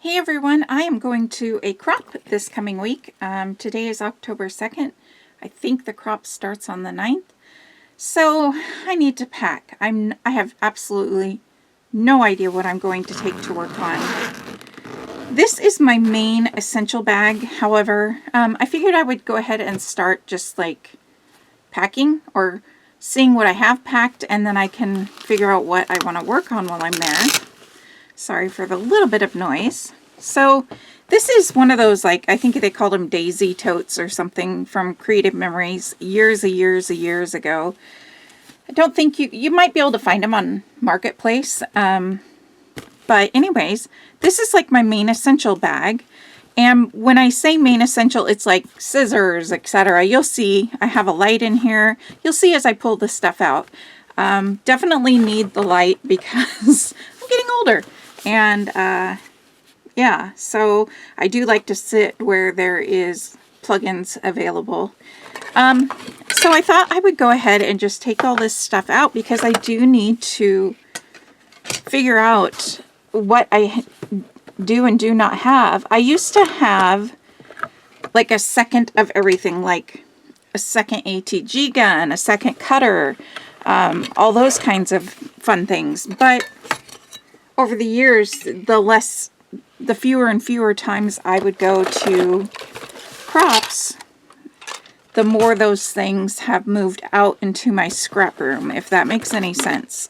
Hey everyone, I am going to a crop this coming week. Today is October 2nd. I think the crop starts on the 9th. So I need to pack. I have absolutely no idea what I'm going to take to work on. This is my main essential bag. However, I figured I would go ahead and start just like packing or seeing what I have packed, and then I can figure out what I want to work on while I'm there. Sorry for the little bit of noise. So this is one of those, like, I think they called them daisy totes or something from Creative Memories years ago. I don't think you might be able to find them on Marketplace. But anyways, this is like my main essential bag. And when I say main essential, it's like scissors, etc. You'll see I have a light in here. You'll see as I pull this stuff out. Definitely need the light because I'm getting older. And yeah, so I do like to sit where there is plugins available. So I thought I would go ahead and just take all this stuff out because I do need to figure out what I do and do not have. I used to have like a second of everything, like a second ATG gun, a second cutter, all those kinds of fun things. But over the years, the fewer and fewer times I would go to crops, the more those things have moved out into my scrap room, if that makes any sense.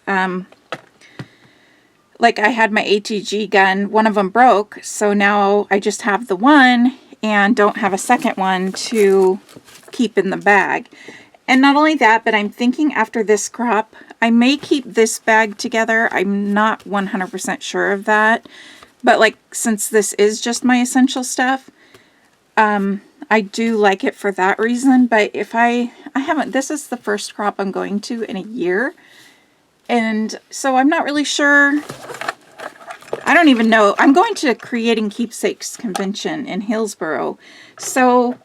Like I had my ATG gun, one of them broke, so now I just have the one and don't have a second one to keep in the bag. And not only that, but I'm thinking after this crop, I may keep this bag together. I'm not 100% sure of that. But like, since this is just my essential stuff, I do like it for that reason. But if I haven't, this is the first crop I'm going to in a year. And so I'm not really sure. I don't even know. I'm going to Creating Keepsakes Convention in Hillsboro. So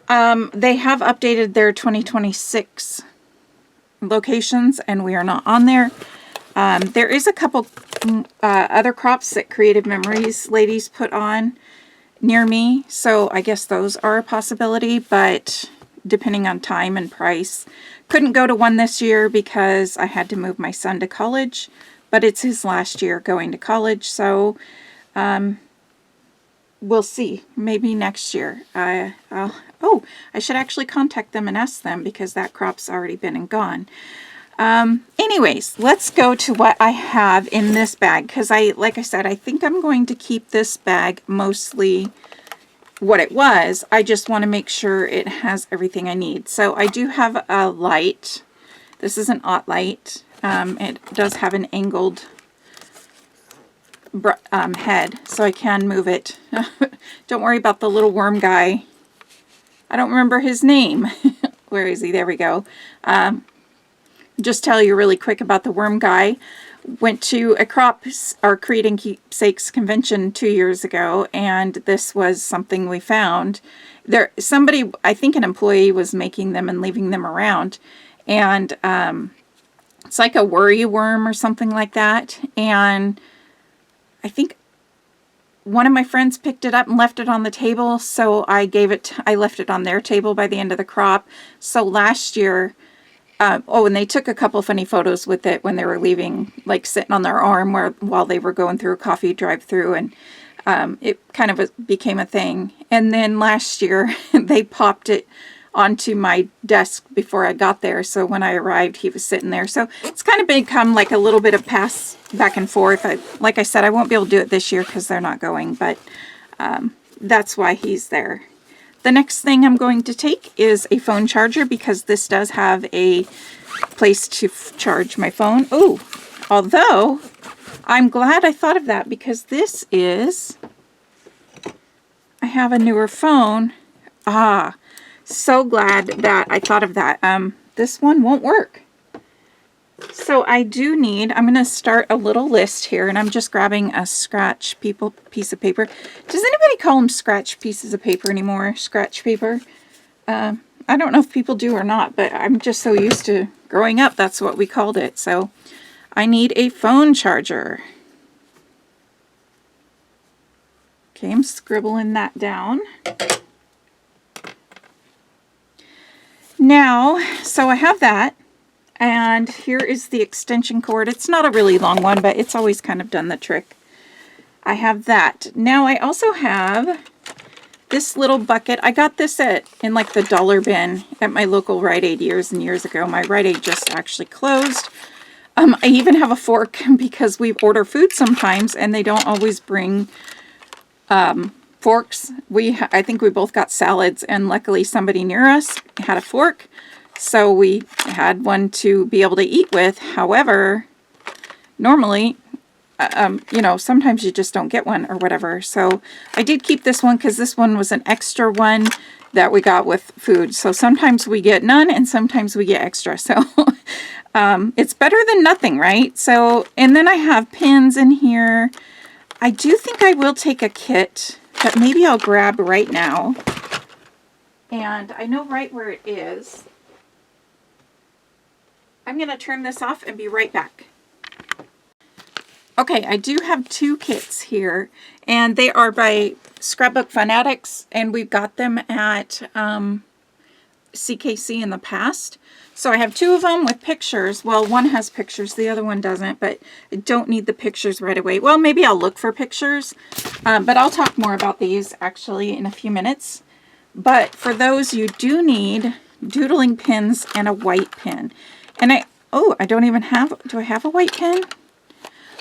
they have updated their 2026 locations, and we are not on there. There is a couple other crops that Creative Memories ladies put on near me, so I guess those are a possibility, but depending on time and price. Couldn't go to one this year because I had to move my son to college, but it's his last year going to college, so we'll see. Maybe next year. Oh, I should actually contact them and ask them because that crop's already been and gone. Anyways, let's go to what I have in this bag because like I said, I think I'm going to keep this bag mostly what it was. I just want to make sure it has everything I need. So I do have a light. This is an aught light. It does have an angled head, so I can move it. Don't worry about the little worm guy. I don't remember his name. Where is he? There we go. Just tell you really quick about the worm guy. Went to a Creating Keepsakes convention 2 years ago, and this was something we found. Somebody, I think an employee, was making them and leaving them around, and it's like a worry worm or something like that. And I think one of my friends picked it up and left it on the table, so I left it on their table by the end of the crop. So last year, and they took a couple funny photos with it when they were leaving, like sitting on their arm while they were going through a coffee drive-through, and it kind of became a thing. And then last year, they popped it onto my desk before I got there, so when I arrived, he was sitting there. So it's kind of become like a little bit of pass back and forth. Like I said, I won't be able to do it this year because they're not going, but that's why he's there. The next thing I'm going to take is a phone charger because this does have a place to charge my phone. Oh, although I'm glad I thought of that because I have a newer phone. So glad that I thought of that. This one won't work. So I do need, I'm going to start a little list here, and I'm just grabbing a scratch piece of paper. Does anybody call them scratch pieces of paper anymore? Scratch paper? I don't know if people do or not, but I'm just so used to growing up, that's what we called it. So I need a phone charger. Okay, I'm scribbling that down. Now, so I have that, and here is the extension cord. It's not a really long one, but it's always kind of done the trick. I have that. Now I also have this little bucket. I got this in like the dollar bin at my local Rite Aid years and years ago. My Rite Aid just actually closed. I even have a fork because we order food sometimes and they don't always bring forks. I think we both got salads, and luckily somebody near us had a fork, so we had one to be able to eat with. However, normally, you know, sometimes you just don't get one or whatever. So I did keep this one because this one was an extra one that we got with food. So sometimes we get none and sometimes we get extra. So it's better than nothing, right? So, and then I have pins in here. I do think I will take a kit that maybe I'll grab right now. And I know right where it is. I'm going to turn this off and be right back. Okay, I do have two kits here, and they are by Scrapbook Fanatics, and we've got them at CKC in the past. So I have two of them with pictures. Well, one has pictures, the other one doesn't, but I don't need the pictures right away. Well, maybe I'll look for pictures, but I'll talk more about these actually in a few minutes. But for those, you do need doodling pins and a white pin. And I don't even have, do I have a white pen?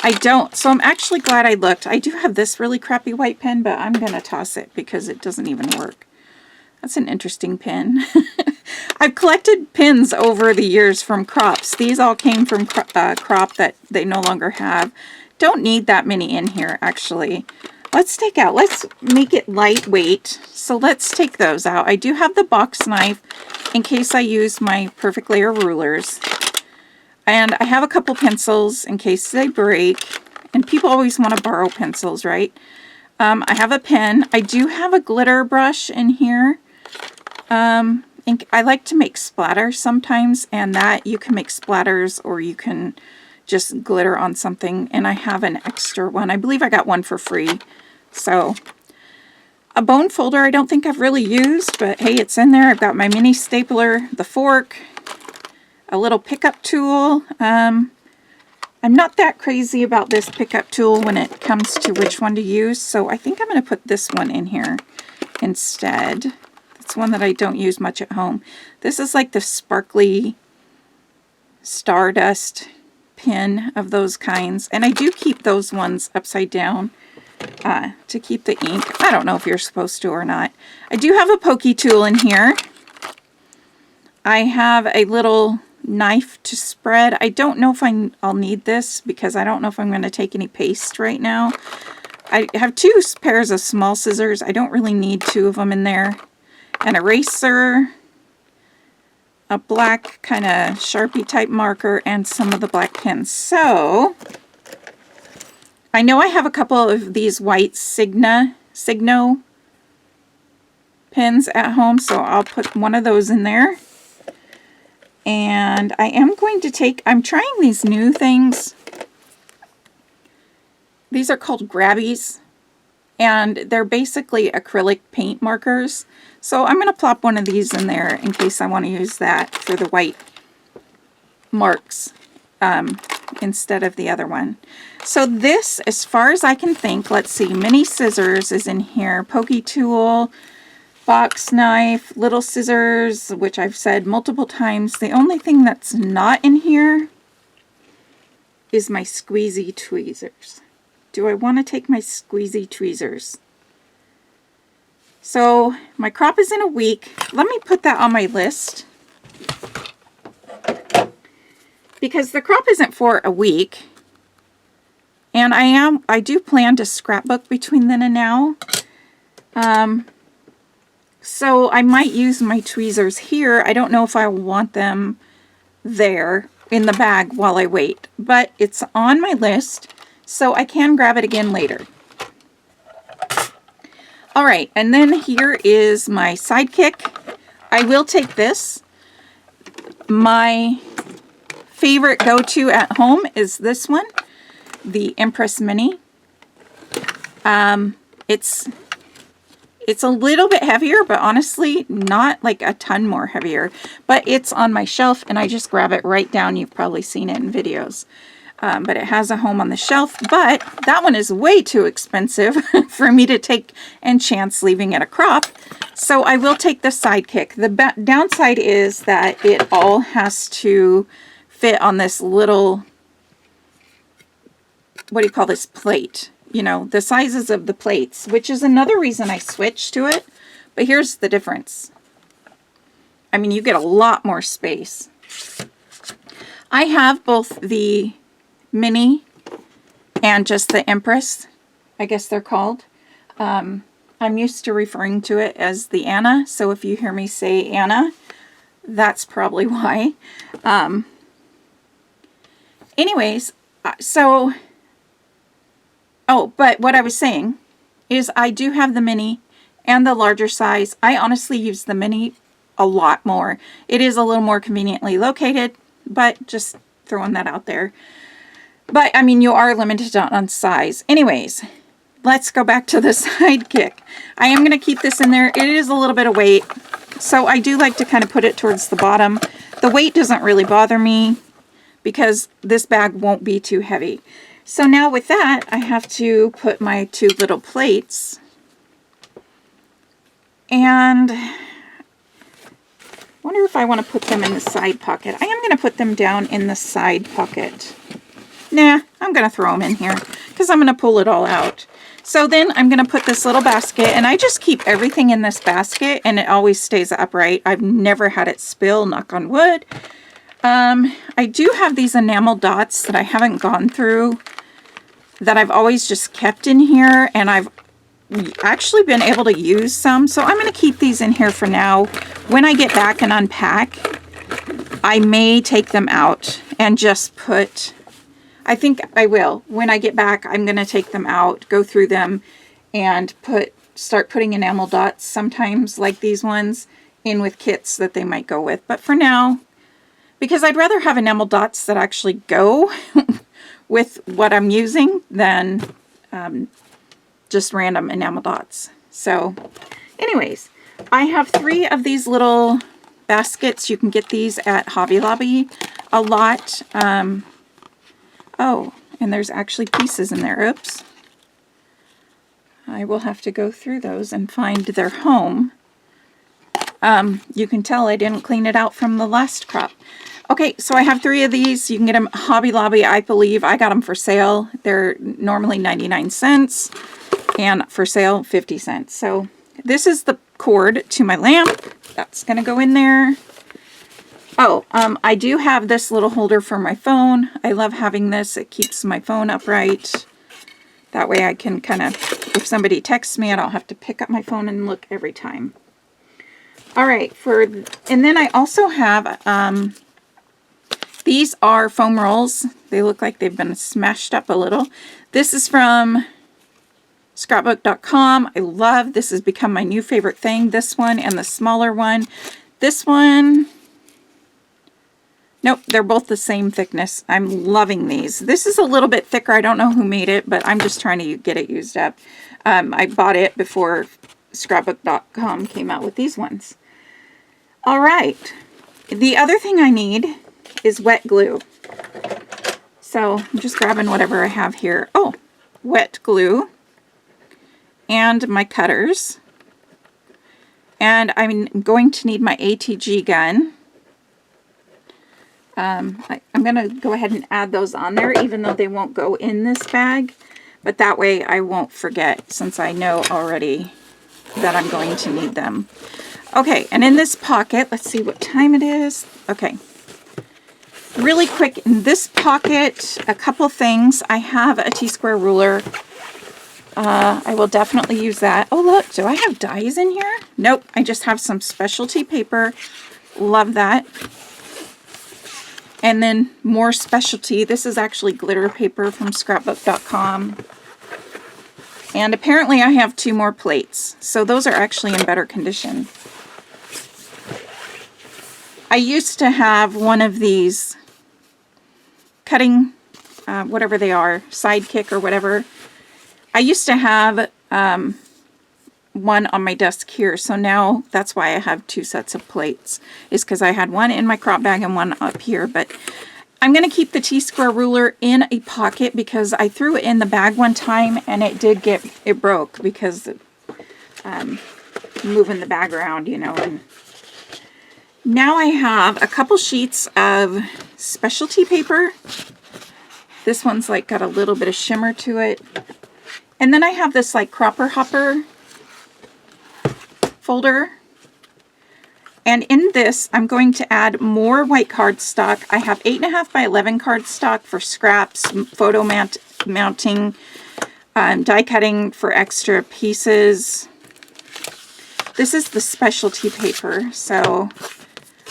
I don't, so I'm actually glad I looked. I do have this really crappy white pen, but I'm going to toss it because it doesn't even work. That's an interesting pen. I've collected pins over the years from crops. These all came from crop that they no longer have. Don't need that many in here, actually. Let's make it lightweight. So let's take those out. I do have the box knife in case I use my perfect layer rulers. And I have a couple pencils in case they break. And people always want to borrow pencils, right? I have a pen. I do have a glitter brush in here. I like to make splatters sometimes, and that you can make splatters or you can just glitter on something. And I have an extra one. I believe I got one for free. So a bone folder I don't think I've really used, but hey, it's in there. I've got my mini stapler, the fork, a little pickup tool. I'm not that crazy about this pickup tool when it comes to which one to use, so I think I'm going to put this one in here instead. It's one that I don't use much at home. This is like the sparkly stardust pin of those kinds, and I do keep those ones upside down to keep the ink. I don't know if you're supposed to or not. I do have a pokey tool in here. I have a little knife to spread. I don't know if I'll need this because I don't know if I'm going to take any paste right now. I have two pairs of small scissors. I don't really need two of them in there. An eraser, a black kind of Sharpie type marker, and some of the black pens. So I know I have a couple of these white Signo pens at home, so I'll put one of those in there. And I am going to I'm trying these new things. These are called Grabbies, and they're basically acrylic paint markers. So I'm going to plop one of these in there in case I want to use that for the white marks instead of the other one. So this, as far as I can think, let's see, mini scissors is in here, pokey tool, box knife, little scissors, which I've said multiple times. The only thing that's not in here is my squeezy tweezers. Do I want to take my squeezy tweezers? So my crop is in a week. Let me put that on my list because the crop isn't for a week. And I do plan to scrapbook between then and now. So I might use my tweezers here. I don't know if I want them there in the bag while I wait, but it's on my list, so I can grab it again later. All right, and then here is my sidekick. I will take this. My favorite go-to at home is this one, the Empress Mini. It's a little bit heavier, but honestly, not like a ton more heavier. But it's on my shelf, and I just grab it right down. You've probably seen it in videos. But it has a home on the shelf. But that one is way too expensive for me to take and chance leaving at a crop. So I will take the Sidekick. The downside is that it all has to fit on this little, what do you call this, plate? You know, the sizes of the plates, which is another reason I switched to it. But here's the difference. I mean, you get a lot more space. I have both the Mini and just the Empress, I guess they're called. I'm used to referring to it as the Anna, so if you hear me say Anna, that's probably why. Anyways, so... Oh, but what I was saying is I do have the Mini and the larger size. I honestly use the Mini a lot more. It is a little more conveniently located, but just throwing that out there. But, I mean, you are limited on size. Anyways, let's go back to the Sidekick. I am going to keep this in there. It is a little bit of weight, so I do like to kind of put it towards the bottom. The weight doesn't really bother me because this bag won't be too heavy. So now with that, I have to put my two little plates, and I wonder if I want to put them in the side pocket. I am going to put them down in the side pocket. Nah, I'm going to throw them in here because I'm going to pull it all out. So then I'm going to put this little basket, and I just keep everything in this basket, and it always stays upright. I've never had it spill, knock on wood. I do have these enamel dots that I haven't gone through, that I've always just kept in here, and I've actually been able to use some, so I'm going to keep these in here for now. When I get back and unpack, I may take them out and just put, I think I will. When I get back, I'm going to take them out, go through them, and start putting enamel dots, sometimes like these ones, in with kits that they might go with. But for now, because I'd rather have enamel dots that actually go with what I'm using than just random enamel dots. So anyways, I have 3 of these little baskets. You can get these at Hobby Lobby a lot. Oh, and there's actually pieces in there. Oops. I will have to go through those and find their home. You can tell I didn't clean it out from the last crop. Okay, so I have 3 of these. You can get them at Hobby Lobby, I believe. I got them for sale. They're normally 99 cents, and for sale, 50 cents. So this is the cord to my lamp. That's going to go in there. Oh, I do have this little holder for my phone. I love having this. It keeps my phone upright. That way I can kind of, if somebody texts me, I don't have to pick up my phone and look every time. All right, and then I also have... these are foam rolls. They look like they've been smashed up a little. This is from scrapbook.com. I love, this has become my new favorite thing. This one and the smaller one. This one, nope, they're both the same thickness. I'm loving these. This is a little bit thicker. I don't know who made it, but I'm just trying to get it used up. I bought it before scrapbook.com came out with these ones. All right. The other thing I need is wet glue. So I'm just grabbing whatever I have here. Oh, wet glue and my cutters. And I'm going to need my ATG gun. I'm going to go ahead and add those on there, even though they won't go in this bag. But that way I won't forget, since I know already that I'm going to need them. Okay, and in this pocket, let's see what time it is. Okay. Really quick, in this pocket, a couple things. I have a T-square ruler. I will definitely use that. Oh, look, do I have dies in here? Nope, I just have some specialty paper. Love that. And then more specialty. This is actually glitter paper from scrapbook.com. And apparently I have 2 more plates. So those are actually in better condition. I used to have one of these cutting, whatever they are, Sidekick or whatever. I used to have one on my desk here, so now that's why I have 2 sets of plates, is because I had one in my crop bag and one up here. But I'm going to keep the T-square ruler in a pocket because I threw it in the bag one time and it broke because moving the bag around, you know. And now I have a couple sheets of specialty paper. This one's like got a little bit of shimmer to it. And then I have this like cropper hopper folder. And in this, I'm going to add more white cardstock. I have 8.5 by 11 cardstock for scraps, photo mounting, die cutting for extra pieces. This is the specialty paper, so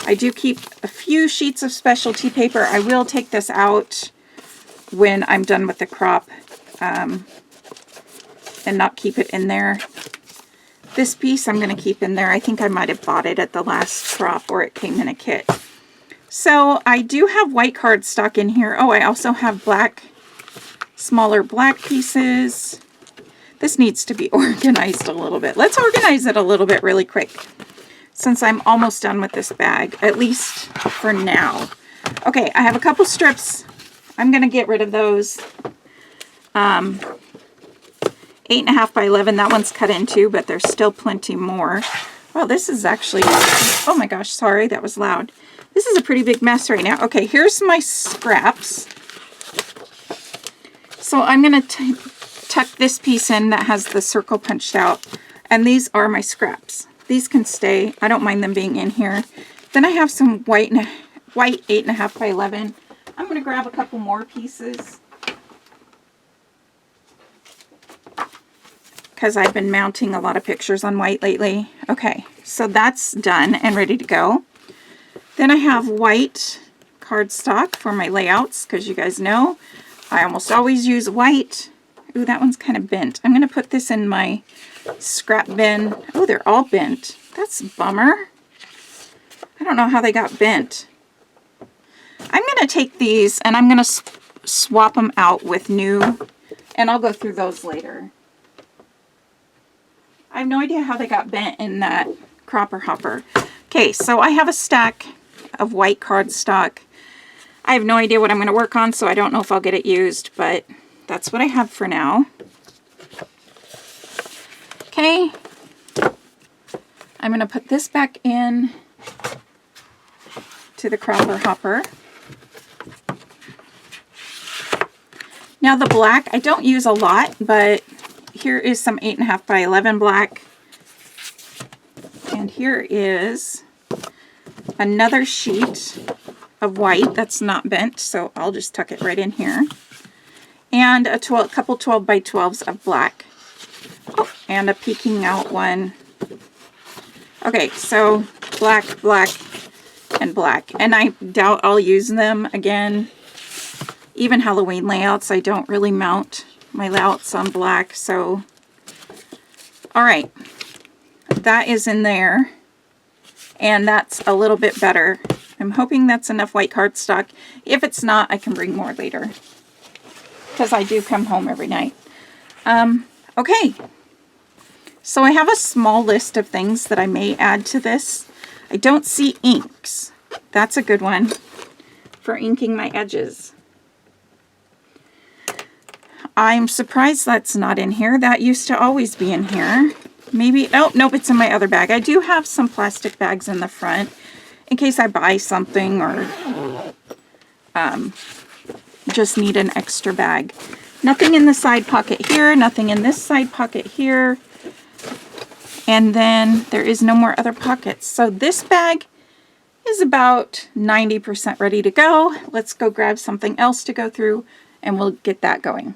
I do keep a few sheets of specialty paper. I will take this out when I'm done with the crop and not keep it in there. This piece I'm going to keep in there. I think I might have bought it at the last crop or it came in a kit. So I do have white cardstock in here. Oh, I also have black, smaller black pieces. This needs to be organized a little bit. Let's organize it a little bit really quick since I'm almost done with this bag, at least for now. Okay, I have a couple strips. I'm going to get rid of those. 8.5 by 11, that one's cut in two, but there's still plenty more. Well, this is actually, oh my gosh, sorry, that was loud. This is a pretty big mess right now. Okay, here's my scraps. So I'm going to tuck this piece in that has the circle punched out, and these are my scraps. These can stay. I don't mind them being in here. Then I have some white 8.5 by 11. I'm going to grab a couple more pieces because I've been mounting a lot of pictures on white lately. Okay, so that's done and ready to go. Then I have white cardstock for my layouts because you guys know I almost always use white. Ooh, that one's kind of bent. I'm going to put this in my scrap bin. Oh, they're all bent. That's a bummer. I don't know how they got bent. I'm going to take these and I'm going to swap them out with new, and I'll go through those later. I have no idea how they got bent in that cropper hopper. Okay, so I have a stack of white cardstock. I have no idea what I'm going to work on, so I don't know if I'll get it used, but that's what I have for now. Okay, I'm going to put this back in to the cropper hopper. Now the black, I don't use a lot, but here is some 8.5 by 11 black. And here is another sheet of white that's not bent, so I'll just tuck it right in here. And a couple 12 by 12s of black. Oh, and a peeking out one. Okay, so black, black, and black. And I doubt I'll use them again. Even Halloween layouts, I don't really mount my layouts on black, so alright, that is in there, and that's a little bit better. I'm hoping that's enough white cardstock. If it's not, I can bring more later, because I do come home every night. Okay, so I have a small list of things that I may add to this. I don't see inks. That's a good one for inking my edges. I'm surprised that's not in here. That used to always be in here. Maybe, oh, nope, it's in my other bag. I do have some plastic bags in the front in case I buy something or just need an extra bag. Nothing in the side pocket here, nothing in this side pocket here. And then there is no more other pockets. So this bag is about 90% ready to go. Let's go grab something else to go through and we'll get that going.